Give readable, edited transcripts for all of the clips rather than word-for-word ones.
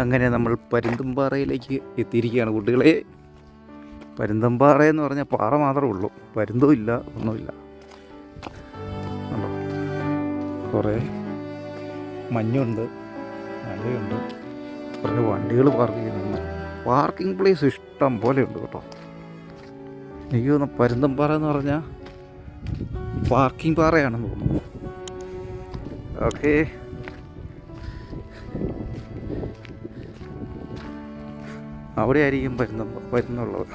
അങ്ങനെ നമ്മൾ പരുന്തുംപാറയിലേക്ക് എത്തിയിരിക്കുകയാണ് കുട്ടികളെ. പരുന്തുംപാറ എന്ന് പറഞ്ഞാൽ പാറ മാത്രമേ ഉള്ളൂ, പരുന്തും ഇല്ല, ഒന്നുമില്ല. കുറേ മഞ്ഞുണ്ട്, മഴയുണ്ട്, കുറേ വണ്ടികൾ പാർക്ക് ചെയ്യുന്നുണ്ട്. പാർക്കിംഗ് പ്ലേസ് ഇഷ്ടം പോലെ ഉണ്ട് കേട്ടോ. എനിക്ക് തോന്നുന്നു പരുന്തുംപാറ എന്ന് പറഞ്ഞാൽ പാർക്കിംഗ് പാറയാണെന്ന് തോന്നുന്നു. ഓക്കെ, അവിടെ ആയിരിക്കും പരുന്നുള്ളത്.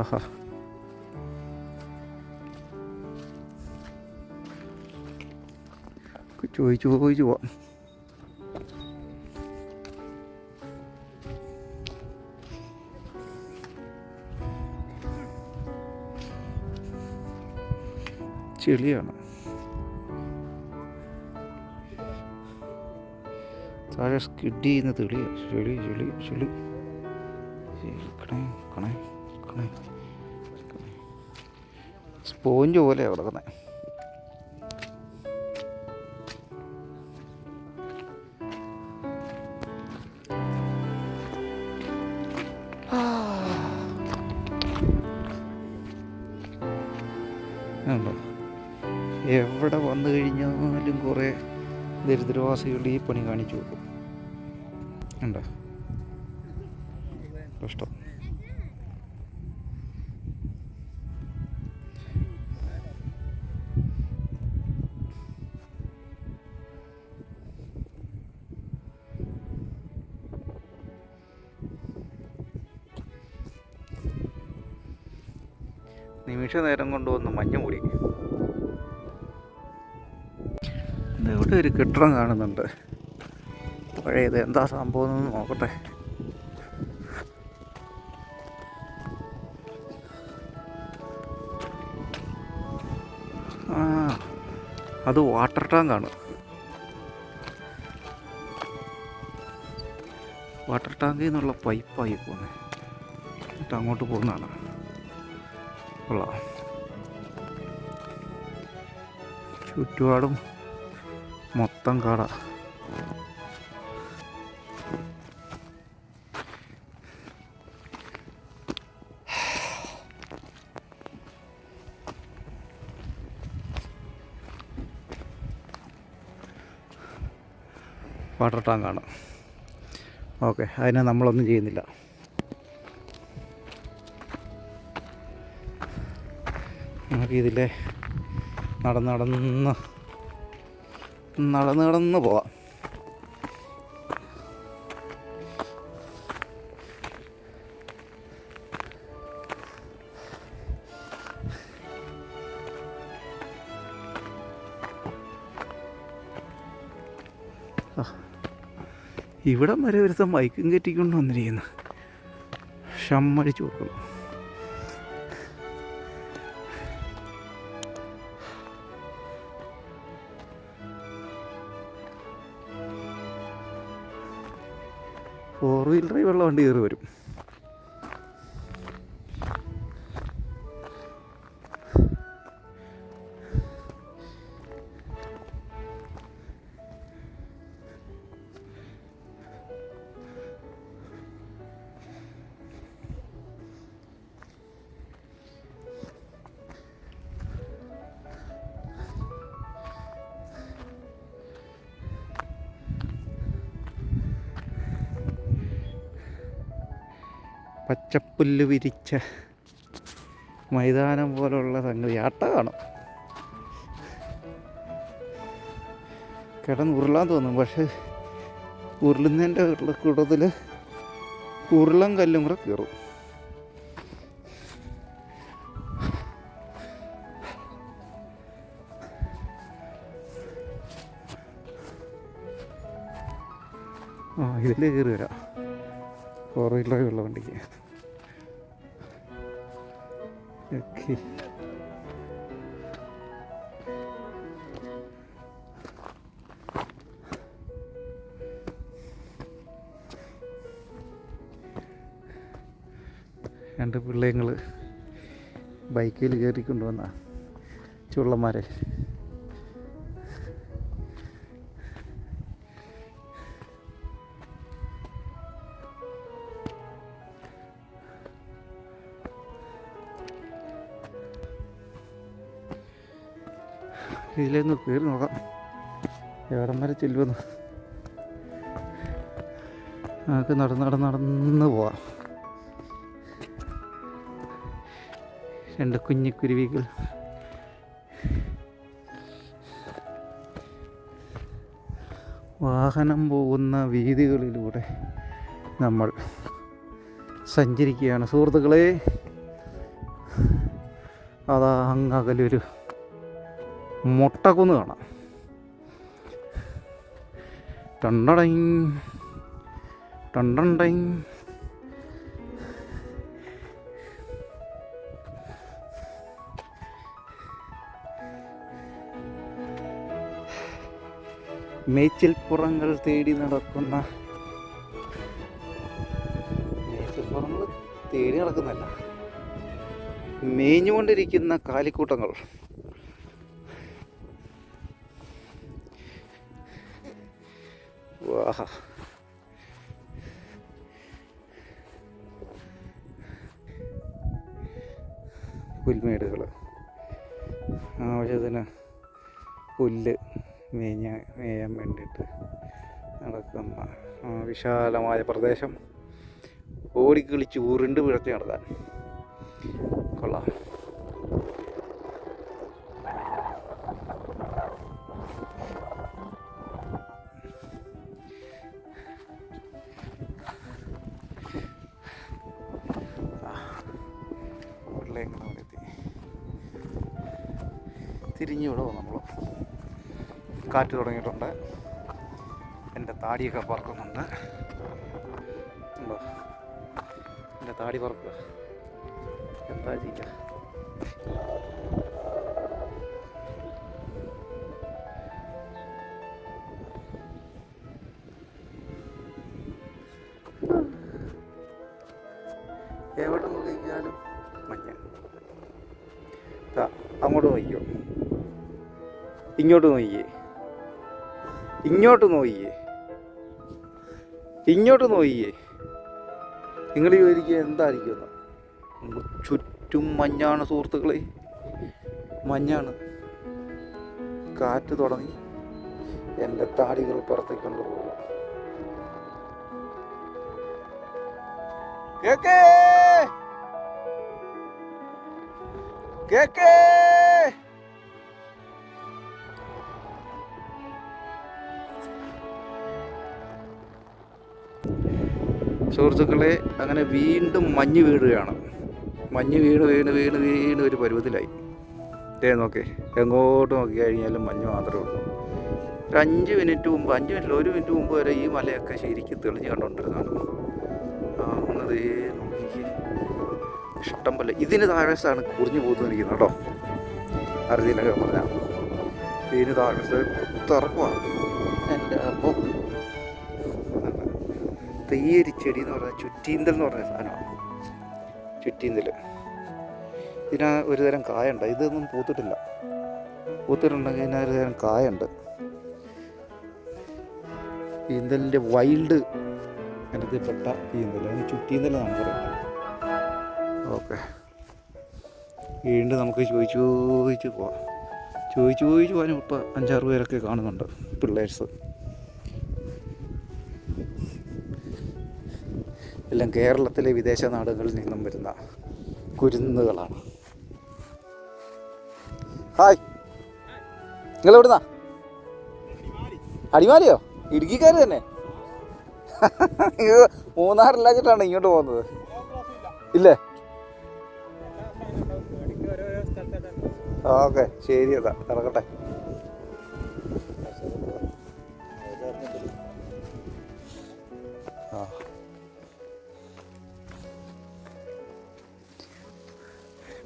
ആഹാ, ചോദിച്ചു പോവാം. ചെളിയാണ്, താഴെ സ്കിഡ് ചെയ്യുന്ന തെളിയാണ്. ചെളി സ്പോഞ്ച് പോലെയാണ് കിടക്കുന്നത്. എവിടെ വന്നു കഴിഞ്ഞാലും കുറേ ദരിദ്രവാസികൾ ഈ പണി കാണിച്ചു വെക്കും. ഉണ്ടോ കഷ്ടം. നിമിഷ നേരം കൊണ്ടുവന്ന് മഞ്ഞ് മൂടി. ഇവിടെ ഒരു കെട്ടിടം കാണുന്നുണ്ട്, പഴയത്. എന്താ സംഭവം എന്ന് നോക്കട്ടെ. അത് വാട്ടർ ടാങ്കാണ്. വാട്ടർ ടാങ്കിൽ നിന്നുള്ള പൈപ്പായി പോകുന്നത്, എന്നിട്ട് അങ്ങോട്ട് പോകുന്നതാണ്. കൊള്ളാം. ചുറ്റുപാടും മൊത്തം കാട. വാട്ടർ ടാങ്കാണ്. ഓക്കെ, അതിനെ നമ്മളൊന്നും ചെയ്യുന്നില്ല. നമുക്കിതിലെ നടന്ന് പോവാം. ഇവിടം വരെ ഒരുത്തം ബൈക്കും കെറ്റിക്കൊണ്ട് വന്നിരിക്കുന്നു. ഷമ്മടിച്ചു കൊടുക്കുന്നു. ഫോർ വീൽ ഡ്രൈവുള്ള വണ്ടി കയറി വരും. പച്ചപ്പുല്ല് വിരിച്ച മൈതാനം പോലുള്ള സംഗതി. ആട്ട കാണും, കിടന്ന് ഉരുളാൻ തോന്നും. പക്ഷെ ഉരുളുന്നതിൻ്റെ കൂട്ടത്തിൽ ഉരുളം കല്ലും കൂടെ കയറും. ഇതിൽ കയറി വരാം, ഫോർ വീൽ ഡ്രൈവ് ഉള്ള വണ്ടിക്ക്. ഓക്കെ, രണ്ട് പിള്ളേങ്ങൾ ബൈക്കിൽ കയറിക്കൊണ്ടുവന്ന ചുള്ളന്മാരെ. ഇതിലൊന്ന് കയറി നോക്കാം എവിടം വരെ ചെല്ലുമെന്ന്. നമുക്ക് നടന്ന് പോവാം. രണ്ട് കുഞ്ഞിക്കുരുവികൾ വാഹനം പോകുന്ന വീതികളിലൂടെ നമ്മൾ സഞ്ചരിക്കുകയാണ് സുഹൃത്തുക്കളെ. അതാ അങ്ങകലൊരു മൊട്ടക്കുന്ന് കാണാം. ടണ്ടടൈ ടണ്ടണ്ടൈ. മേച്ചിൽപ്പുറങ്ങൾ തേടി നടക്കുന്ന, മേച്ചിൽപ്പുറങ്ങൾ തേടി നടക്കുന്നല്ല, മേഞ്ഞുകൊണ്ടിരിക്കുന്ന കാലിക്കൂട്ടങ്ങൾ. വാഹ, പുൽമേടുകൾ, ആവശ്യത്തിന് പുല്ല് മേയാൻ വേണ്ടിയിട്ട് നടക്കുന്ന വിശാലമായ പ്രദേശം. ഓടിക്കളിച്ച് ഉരുണ്ട് പിഴച്ച് നടക്കാൻ കൊള്ളാം. തിരിഞ്ഞു വിടുമോ നമ്മൾ? കാറ്റ് തുടങ്ങിയിട്ടുണ്ട്. എൻ്റെ താടിയൊക്കെ പറക്കുന്നുണ്ട്. ഉണ്ടോ? എൻ്റെ താടി പറക്കുക. എന്താ ചെയ്യുക? എവിടെ നോക്കിയാലും മഞ്ഞ. അങ്ങോട്ട് നോക്കിയോ, ഇങ്ങോട്ട് നോക്കിയേ, ഇങ്ങോട്ട് നോക്കിയേ, ഇങ്ങോട്ട് നോക്കിയേ. നിങ്ങൾ ചോദിക്കുക എന്തായിരിക്കുമെന്ന്. ചുറ്റും മഞ്ഞാണ് സുഹൃത്തുക്കളെ, മഞ്ഞാണ്. കാറ്റ് തുടങ്ങി എൻ്റെ താടികൾ പുറത്തേക്കൊണ്ട് പോകും. കേക്കേ കേക്കേ. സുഹൃത്തുക്കളെ, അങ്ങനെ വീണ്ടും മഞ്ഞ് വീഴുകയാണ്. മഞ്ഞ് വീണ് ഒരു പരുവത്തിലായി. നോക്കേ, എങ്ങോട്ട് നോക്കി കഴിഞ്ഞാലും മഞ്ഞ് മാത്രമേ ഉള്ളൂ. ഒരു 5 മിനിറ്റ് മുമ്പ്, 5 മിനിറ്റിൽ 1 മിനിറ്റ് മുമ്പ് വരെ ഈ മലയൊക്കെ ശരിക്കും തെളിഞ്ഞ് കണ്ടുകൊണ്ടിരുന്നതാണ്. അങ്ങതേ നോക്കി ഇഷ്ടം പോലെ. ഇതിന് താഴെയാണ് കുറിഞ്ഞു പോകുന്നിരിക്കുന്നത് കേട്ടോ. അറിയില്ലൊക്കെ പറഞ്ഞാൽ ഇതിന് താഴെ തുറക്കുവാണ്. എൻ്റെ അപ്പോൾ തെയ്യരിച്ചെടി എന്ന് പറഞ്ഞാൽ ചുറ്റീന്തൽ എന്ന് പറഞ്ഞ സാധനമാണ്. ചുറ്റീന്തൽ ഇതിന് ഒരു തരം കായുണ്ട്. ഇതൊന്നും പൂത്തിട്ടില്ല. പൂത്തിട്ടുണ്ടെങ്കിൽ ഇതിന് ഒരു തരം കായുണ്ട്. ഈന്തലിൻ്റെ വൈൽഡ് ഇനത്തിൽപ്പെട്ട ഈന്തൽ, അതിന് ചുറ്റീന്തൽ നമുക്ക് പറയുന്നത്. ഓക്കെ, വീണ്ടും നമുക്ക് ചോദിച്ചു പോവാം. ചോദിച്ചു പോകാനും ഇപ്പോൾ 5-6 പേരൊക്കെ കാണുന്നുണ്ട്, പിള്ളേഴ്സ്. എല്ലാം കേരളത്തിലെ വിദേശ നാടുകളിൽ നിന്നും വരുന്ന കുരുന്നുകളാണ്. ഹായ്, നിങ്ങൾ എവിടുന്നാ? അടിമാലിയോ? ഇടുക്കിക്കാർ തന്നെ? മൂന്നാറില്ലാച്ചിട്ടാണ് ഇങ്ങോട്ട് പോകുന്നത് ഇല്ലേ? ഓക്കെ, ശരി, അതാ ഇറങ്ങട്ടെ.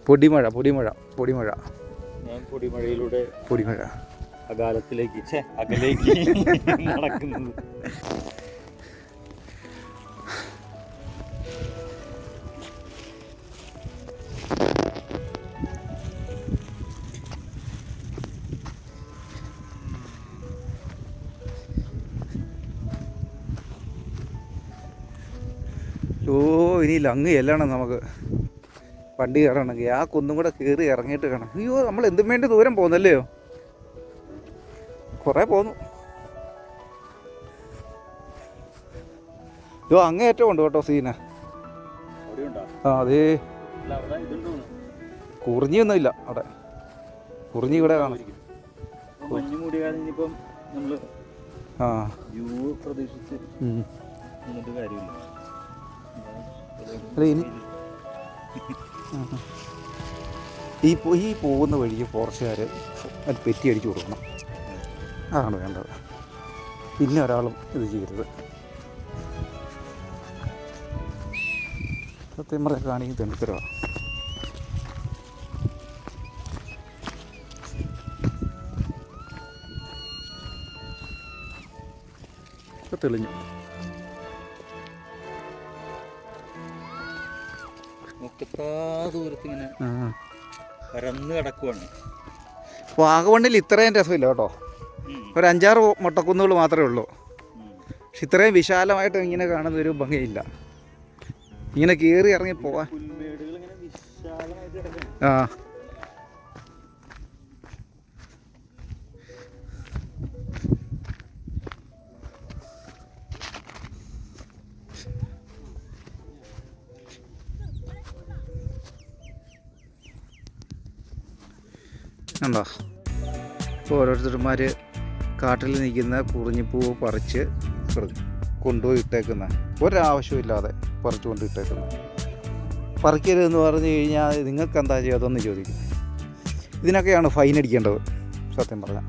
പൊടിമഴ. ഞാൻ പൊടിമഴ അകലേക്ക് നടക്കുന്നത്. ഇനിയില്ല, അങ്ങ് എല്ലാം നമുക്ക് വണ്ടി കയറണമെങ്കിൽ ആ കുന്നും കൂടെ കയറി ഇറങ്ങിയിട്ട് കാണാം. അയ്യോ, നമ്മൾ എന്തും വേണ്ടി ദൂരം പോകുന്നല്ലയോ, കുറേ പോന്നു. അയ്യോ, അങ്ങേയറ്റം ഉണ്ട് കേട്ടോ സീന. ആ അതേ, കുറിഞ്ഞൊന്നുമില്ല അവിടെ, കുറിഞ്ഞി ഇവിടെ കാണാം. ആ അല്ല ഇനി ഈ പോകുന്ന വഴിക്ക് ഫോറസ്റ്റുകാർ അത് പെറ്റി അടിച്ചു കൊടുക്കണം, അതാണ് വേണ്ടത്. പിന്നെ ഒരാളും ഇത് ചെയ്യരുത്. സത്യം പറയാൻ കാണിക്കും തെണ്ടിത്തരവാ. തെളിഞ്ഞു ദൂരത്തിങ്ങനെ പരന്ന് കിടക്കുവാണ്. വാഗമണ്ണിൽ ഇത്രയും രസമില്ല കേട്ടോ, ഒരു 5-6 മൊട്ടക്കുന്നുകൾ മാത്രമേ ഉള്ളൂ. പക്ഷെ ഇത്രയും വിശാലമായിട്ട് ഇങ്ങനെ കാണുന്ന ഒരു ഭംഗിയില്ല. ഇങ്ങനെ കയറി ഇറങ്ങി പോവാൻ. ആ ഉണ്ടോ, ഇപ്പോൾ ഓരോരുത്തർമാർ കാട്ടിൽ നിൽക്കുന്ന കുറിഞ്ഞിപ്പൂവ് പറിച്ച് കൊണ്ടുപോയി ഇട്ടേക്കുന്ന, ഒരാവശ്യമില്ലാതെ പറിച്ചു കൊണ്ട് ഇട്ടേക്കുന്ന. പറിക്കരുതെന്ന് പറഞ്ഞു കഴിഞ്ഞാൽ നിങ്ങൾക്ക് എന്താ ചെയ്യുക അതൊന്ന് ചോദിക്കും. ഇതിനൊക്കെയാണ് ഫൈൻ അടിക്കേണ്ടത് സത്യം പറഞ്ഞാൽ.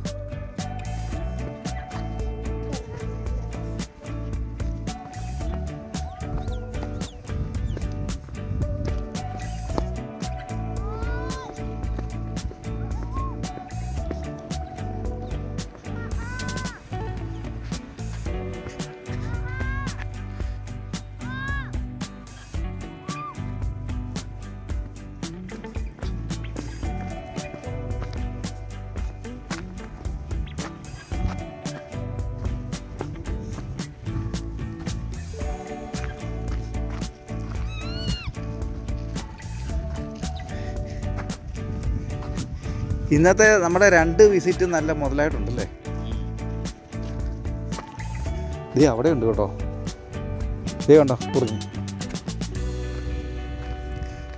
ഇന്നത്തെ നമ്മുടെ 2 വിസിറ്റ് നല്ല മുതലായിട്ടുണ്ടല്ലേ. ദേ അവിടെ ഉണ്ട് കേട്ടോ, ദേ കണ്ടോ കുറിഞ്ഞു.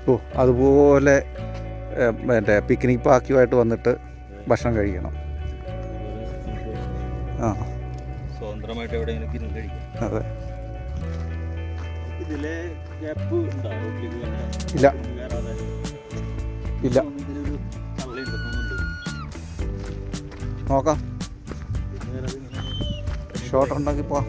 ഓ, അതുപോലെ മറ്റേ പിക്നിക് പാർക്കുമായിട്ട് വന്നിട്ട് ഭക്ഷണം കഴിക്കണം. ആ സ്വതന്ത്രമായിട്ട് എവിടെയെങ്കിലും കഴിക്കാം. അതെ, ഇല്ല ഇല്ല, നോക്കാം. ഷോർട്ട് ഉണ്ടെങ്കിൽ പോവാം.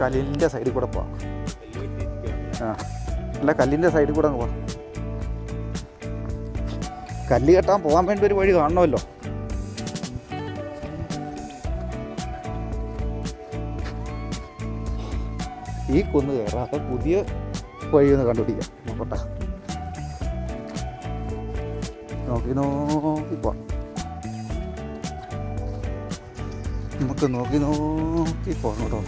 കല്ലിൻ്റെ സൈഡിൽ കൂടെ പോവാം. ആ അല്ല, കല്ലിൻ്റെ സൈഡിൽ കൂടെ അങ്ങ് പോവാം. കല്ല് കെട്ടാൻ പോകാൻ വേണ്ടി ഒരു വഴി കാണണമല്ലോ. ഈ കുന്ന് കയറാതെ പുതിയ വഴിയൊന്ന് കണ്ടുപിടിക്കാം. നോക്കട്ടെ, നോക്കി പോവാം. നമുക്ക് നോക്കി പോകാം കേട്ടോ.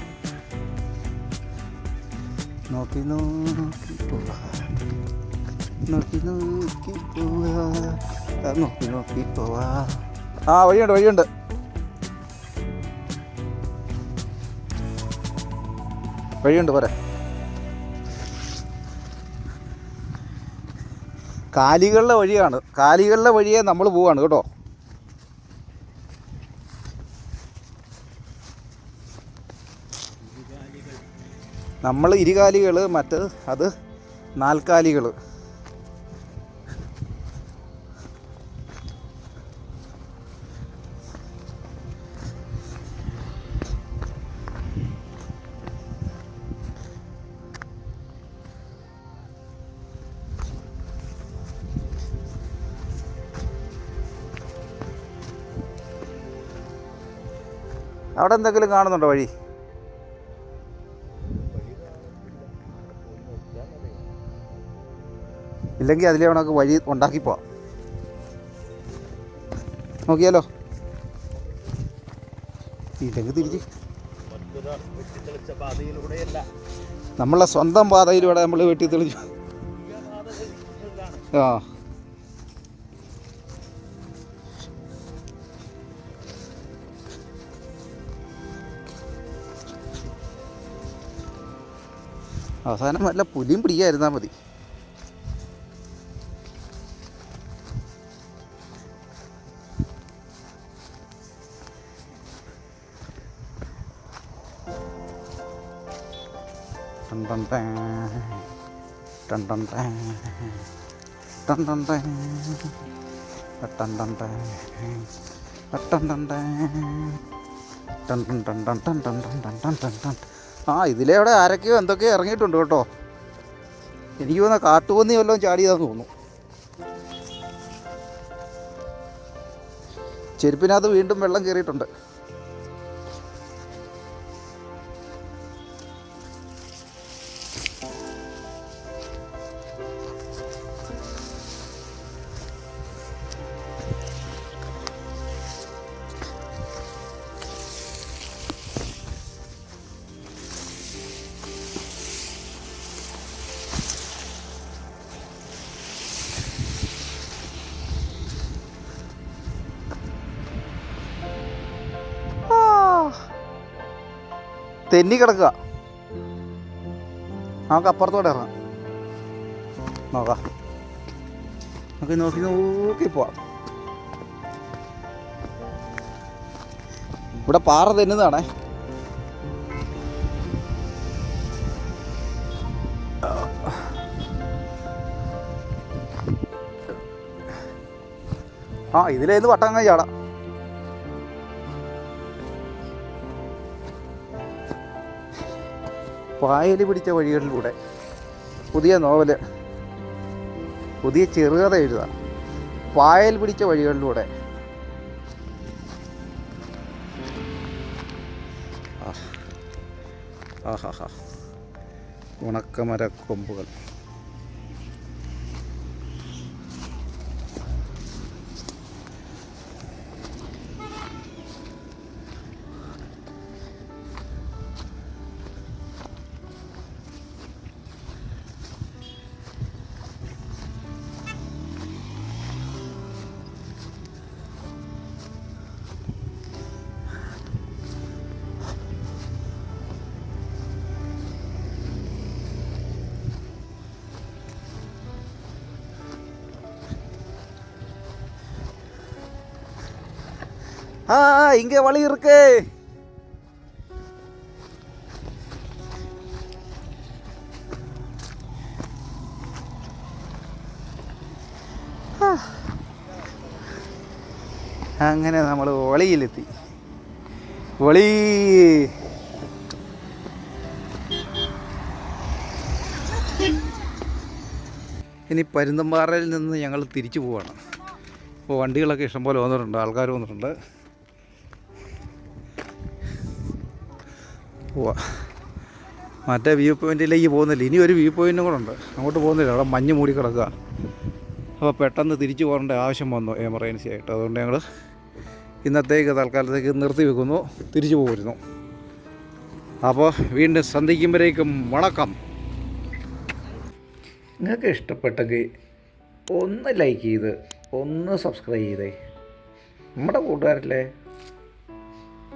നോക്കി പോവാ. ആ വഴിയുണ്ട്. പോരെ. കാലികളുടെ വഴിയാണ്, കാലികളുടെ വഴിയെ നമ്മൾ പോവാണ് കേട്ടോ. നമ്മൾ ഇരുകാലികൾ, മറ്റത് അത് 4 കാലികൾ. അവിടെ എന്തെങ്കിലും കാണുന്നുണ്ടോ വഴി? ഇല്ല. ഇല്ലെങ്കിൽ അതിലെ നമുക്ക് വഴി ഉണ്ടാക്കി പോവാം. നോക്കിയാലോ, ഇല്ലെങ്കിൽ തിരിച്ച് നമ്മളെ സ്വന്തം പാതയിലൂടെ നമ്മൾ വെട്ടി തെളിച്ചു. ആ അവസാനം വല്ല പുലിയും പിടിക്കാതിരുന്നാൽ മതി. ആ ഇതിലെ അവിടെ ആരൊക്കെയോ എന്തൊക്കെയോ ഇറങ്ങിയിട്ടുണ്ട് കേട്ടോ. എനിക്ക് തോന്നുന്ന കാട്ടുപന്നി വല്ലതും ചാടിയതാന്ന് തോന്നുന്നു. ചെരുപ്പിനകത്ത് വീണ്ടും വെള്ളം കയറിയിട്ടുണ്ട്. തെന്നി കിടക്കുക. നമുക്ക് അപ്പുറത്തോടെ ഇറങ്ങാം. നോക്കാം, നമുക്ക് നോക്കി നോക്കി പോവാം. ഇവിടെ പാറ തെന്നുന്നതാണേ. ആ ഇതിലേന്ന് വട്ടങ്ങ ചാടാം. പായൽ പിടിച്ച വഴികളിലൂടെ പുതിയ നോവല്, പുതിയ ചെറുകഥ എഴുതാം. പായൽ പിടിച്ച വഴികളിലൂടെ. ആഹാ, ഉണക്കമര കൊമ്പുകൾ. இங்கே வழி இருக்கு. അങ്ങനെ നമ്മൾ വളിയിലെത്തി. വളി ഇനി പരുന്തമ്പാറയിൽ നിന്ന് ഞങ്ങൾ തിരിച്ചു പോവാണ്. ഇപ്പോൾ വണ്ടികളൊക്കെ ഇഷ്ടംപോലെ വന്നിട്ടുണ്ട്, ആൾക്കാർ വന്നിട്ടുണ്ട്. പോവാ, മറ്റേ വ്യൂ പോയിൻറ്റിലേക്ക് പോകുന്നില്ല. ഇനി ഒരു വ്യൂ പോയിൻറ്റും കൂടെ ഉണ്ട്, അങ്ങോട്ട് പോകുന്നില്ല. അവിടെ മഞ്ഞ് മൂടി കിടക്കുക. അപ്പോൾ പെട്ടെന്ന് തിരിച്ചു പോകേണ്ട ആവശ്യം വന്നു എമർജൻസി ആയിട്ട്. അതുകൊണ്ട് ഞങ്ങൾ ഇന്നത്തേക്ക് തൽക്കാലത്തേക്ക് നിർത്തി വെക്കുന്നു, തിരിച്ചു പോരുന്നു. അപ്പോൾ വീണ്ടും സന്ധിക്കുമ്പോഴേക്കും വണക്കം. നിങ്ങൾക്ക് ഇഷ്ടപ്പെട്ടെങ്കിൽ ഒന്ന് ലൈക്ക് ചെയ്ത് ഒന്ന് സബ്സ്ക്രൈബ് ചെയ്തേ. നമ്മുടെ കൂട്ടുകാരല്ലേ